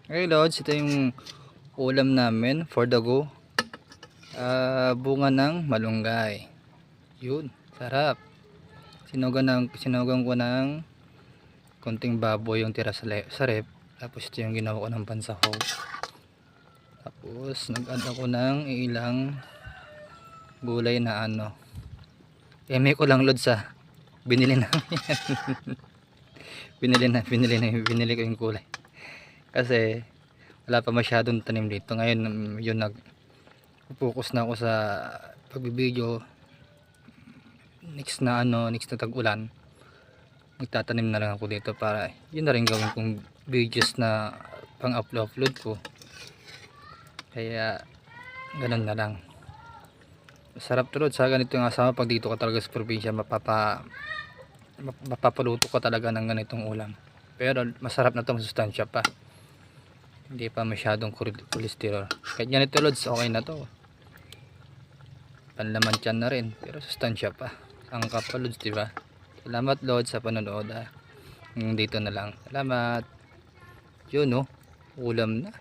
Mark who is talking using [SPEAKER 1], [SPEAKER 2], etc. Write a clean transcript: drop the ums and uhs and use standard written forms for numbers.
[SPEAKER 1] Okay Lods, ito yung ulam namin for the go. Bunga ng malunggay. Yun, sarap. Sinugan ko ng konting baboy yung tira sa rep. Tapos ito yung ginawa ko ng pansahog. Tapos nag-add ako ng ilang gulay na ano. Eme ko lang Lods binili na. binili ko yung gulay. Kasi wala pa masyadong tanim dito. Ngayon yun focus na ako sa pagbibideo. Next na tag-ulan, magtatanim na lang ako dito para yun na rin gawin kong videos na pang upload ko. Kaya ganun na lang. Masarap tulad sa ganito yung asawa. Pag dito ka talaga sa probinsya, mapapaluto ka talaga ng ganitong ulam. Pero masarap na to, masustansya pa, hindi pa masyadong cholesterol. Kahit ganito Lods, okay na to, panlaman tiyan na rin, pero sustansya pa ang kapal Lods, diba? Salamat Lods sa panonood. Dito na lang, salamat. Yun ulam na.